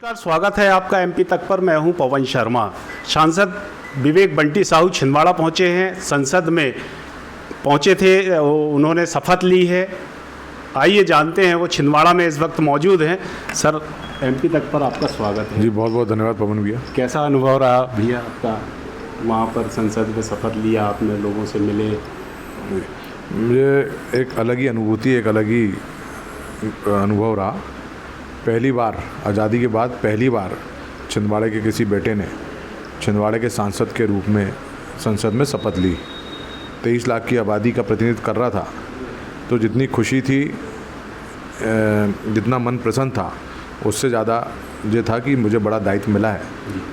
नमस्कार, स्वागत है आपका एमपी तक पर। मैं हूं पवन शर्मा। सांसद विवेक बंटी साहू छिंदवाड़ा पहुंचे हैं, संसद में पहुंचे थे, उन्होंने शपथ ली है। आइए जानते हैं, वो छिंदवाड़ा में इस वक्त मौजूद हैं। सर, एमपी तक पर आपका स्वागत है। जी, बहुत बहुत धन्यवाद पवन भैया। कैसा अनुभव रहा भैया आपका, वहाँ पर संसद में शपथ लिया आपने, लोगों से मिले? मुझे एक अलग ही अनुभूति, एक अलग ही अनुभव रहा। पहली बार आज़ादी के बाद पहली बार छिंदवाड़े के किसी बेटे ने छिंदवाड़े के सांसद के रूप में संसद में शपथ ली। 23 लाख की आबादी का प्रतिनिधित्व कर रहा था, तो जितनी खुशी थी, जितना मन प्रसन्न था, उससे ज़्यादा ये था कि मुझे बड़ा दायित्व मिला है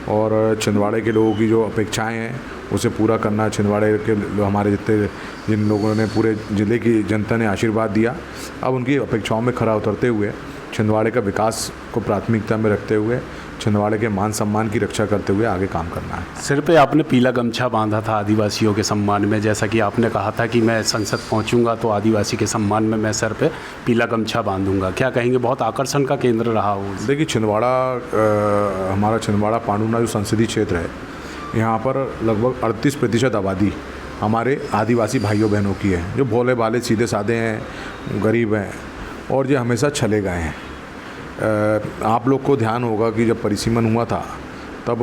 और छिंदवाड़े के लोगों की जो अपेक्षाएं हैं उसे पूरा करना। छिंदवाड़े के हमारे जितने जिन लोगों ने, पूरे ज़िले की जनता ने आशीर्वाद दिया, अब उनकी अपेक्षाओं में खरा उतरते हुए छिंदवाड़े का विकास को प्राथमिकता में रखते हुए छिंदवाड़े के मान सम्मान की रक्षा करते हुए आगे काम करना है। सिर पे आपने पीला गमछा बांधा था आदिवासियों के सम्मान में, जैसा कि आपने कहा था कि मैं संसद पहुंचूंगा तो आदिवासी के सम्मान में मैं सर पे पीला गमछा बांधूंगा। क्या कहेंगे, बहुत आकर्षण का केंद्र रहा हो? देखिए, छिंदवाड़ा हमारा छिंदवाड़ा पांडुना जो संसदीय क्षेत्र है, यहाँ पर लगभग 38% आबादी हमारे आदिवासी भाइयों बहनों की है, जो भोले भाले सीधे साधे हैं, गरीब हैं और ये हमेशा छले गए हैं। आप लोग को ध्यान होगा कि जब परिसीमन हुआ था तब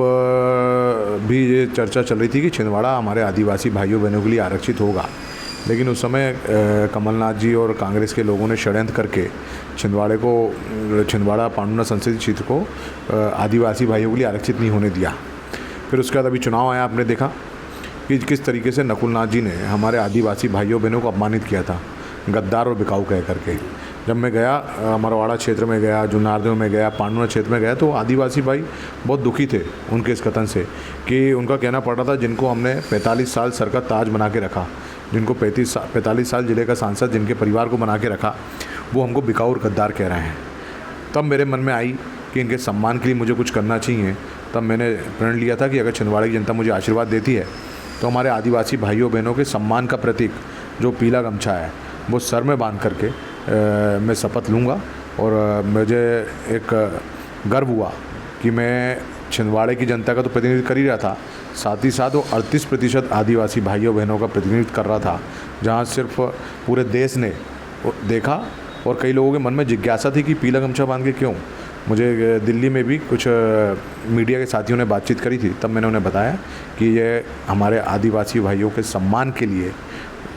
भी ये चर्चा चल रही थी कि छिंदवाड़ा हमारे आदिवासी भाइयों बहनों के लिए आरक्षित होगा, लेकिन उस समय कमलनाथ जी और कांग्रेस के लोगों ने षड्यंत्र करके छिंदवाड़ा पांडुना संसदीय क्षेत्र को आदिवासी भाइयों के लिए आरक्षित नहीं होने दिया। फिर उसके बाद अभी चुनाव आया, आपने देखा कि किस तरीके से नकुलनाथ जी ने हमारे आदिवासी भाइयों बहनों को अपमानित किया था, गद्दार और बिकाऊ कह करके। जब मैं गया, अमरवाड़ा क्षेत्र में गया, जुनारदेव में गया, पांडुना क्षेत्र में गया, तो आदिवासी भाई बहुत दुखी थे उनके इस कथन से कि उनका कहना पड़ रहा था, जिनको हमने 45 साल सर का ताज बना के रखा, जिनको 45 साल जिले का सांसद जिनके परिवार को बना के रखा, वो हमको बिकाऊ और गद्दार कह रहे हैं। तब मेरे मन में आई कि इनके सम्मान के लिए मुझे कुछ करना चाहिए। तब मैंने प्रण लिया था कि अगर छिंदवाड़े की जनता मुझे आशीर्वाद देती है तो हमारे आदिवासी भाइयों बहनों के सम्मान का प्रतीक जो पीला गमछा है वो सर में बांध करके मैं शपथ लूँगा। और मुझे एक गर्व हुआ कि मैं छिंदवाड़े की जनता का तो प्रतिनिधित्व कर ही रहा था, साथ ही साथ वो 38% आदिवासी भाइयों बहनों का प्रतिनिधित्व कर रहा था, जहाँ सिर्फ पूरे देश ने देखा और कई लोगों के मन में जिज्ञासा थी कि पीला गमछा बांध के क्यों। मुझे दिल्ली में भी कुछ मीडिया के साथियों ने बातचीत करी थी, तब मैंने उन्हें बताया कि ये हमारे आदिवासी भाइयों के सम्मान के लिए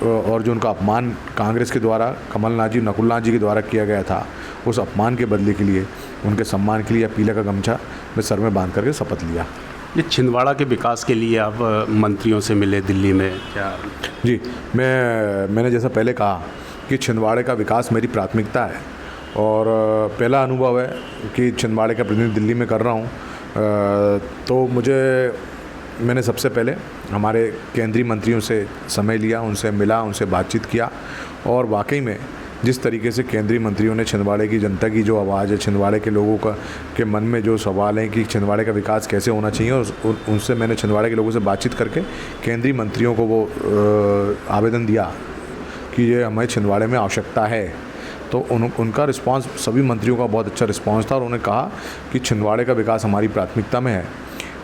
और जो उनका अपमान कांग्रेस के द्वारा, कमलनाथ जी, नकुलनाथ जी के द्वारा किया गया था, उस अपमान के बदले के लिए, उनके सम्मान के लिए पीला का गमछा मैं सर में बांध करके शपथ लिया। ये छिंदवाड़ा के विकास के लिए आप मंत्रियों से मिले दिल्ली में क्या? जी, मैंने जैसा पहले कहा कि छिंदवाड़े का विकास मेरी प्राथमिकता है और पहला अनुभव है कि छिंदवाड़े का प्रतिनिधित्व दिल्ली में कर रहा हूँ। तो मैंने सबसे पहले हमारे केंद्रीय मंत्रियों से समय लिया, उनसे मिला, उनसे बातचीत किया और वाकई में जिस तरीके से केंद्रीय मंत्रियों ने छिंदवाड़े की जनता की जो आवाज़ है, छिंदवाड़े के लोगों के मन में जो सवाल हैं कि छिंदवाड़े का विकास कैसे होना चाहिए, और उनसे मैंने छिंदवाड़े के लोगों से बातचीत करके केंद्रीय मंत्रियों को वो आवेदन दिया कि ये हमें छिंदवाड़े में आवश्यकता है। तो उनका रिस्पांस, सभी मंत्रियों का बहुत अच्छा रिस्पांस था और उन्होंने कहा कि छिंदवाड़े का विकास हमारी प्राथमिकता में है।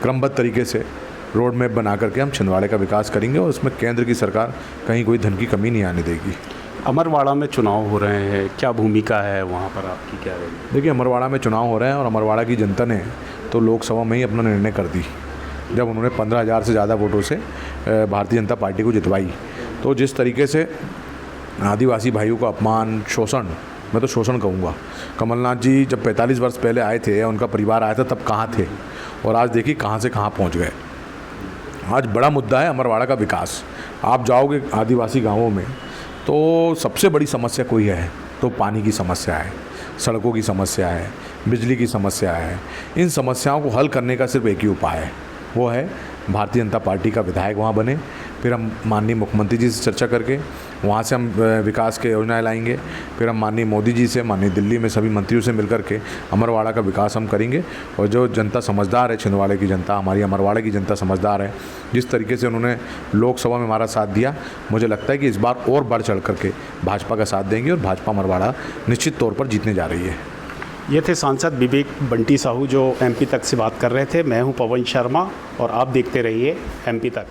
क्रमबद्ध तरीके से रोड मैप बना करके हम छिंदवाड़े का विकास करेंगे और उसमें केंद्र की सरकार कहीं कोई धन की कमी नहीं आने देगी। अमरवाड़ा में चुनाव हो रहे हैं, क्या भूमिका है वहाँ पर आपकी, क्या है? देखिए, अमरवाड़ा में चुनाव हो रहे हैं और अमरवाड़ा की जनता ने तो लोकसभा में ही अपना निर्णय कर दी जब उन्होंने 15,000 से ज़्यादा वोटों से भारतीय जनता पार्टी को जितवाई। तो जिस तरीके से आदिवासी भाइयों का अपमान, शोषण, मैं तो शोषण कहूँगा। कमलनाथ जी जब 45 वर्ष पहले आए थे, उनका परिवार आया था, तब कहाँ थे और आज देखिए कहाँ से कहाँ पहुँच गए। आज बड़ा मुद्दा है अमरवाड़ा का विकास। आप जाओगे आदिवासी गांवों में तो सबसे बड़ी समस्या कोई है तो पानी की समस्या है, सड़कों की समस्या है, बिजली की समस्या है। इन समस्याओं को हल करने का सिर्फ एक ही उपाय है, वो है भारतीय जनता पार्टी का विधायक वहाँ बने। फिर हम माननीय मुख्यमंत्री जी से चर्चा करके वहाँ से हम विकास के योजनाएं लाएंगे। फिर हम माननीय मोदी जी से, माननीय दिल्ली में सभी मंत्रियों से मिलकर के अमरवाड़ा का विकास हम करेंगे। और जो जनता समझदार है, छिंदवाड़े की जनता, हमारी अमरवाड़ा की जनता समझदार है, जिस तरीके से उन्होंने लोकसभा में हमारा साथ दिया, मुझे लगता है कि इस बार और बढ़ चढ़ करके भाजपा का साथ देंगे और भाजपा अमरवाड़ा निश्चित तौर पर जीतने जा रही है। ये थे सांसद विवेक बंटी साहू जो एमपी तक से बात कर रहे थे। मैं हूं पवन शर्मा और आप देखते रहिए एमपी तक।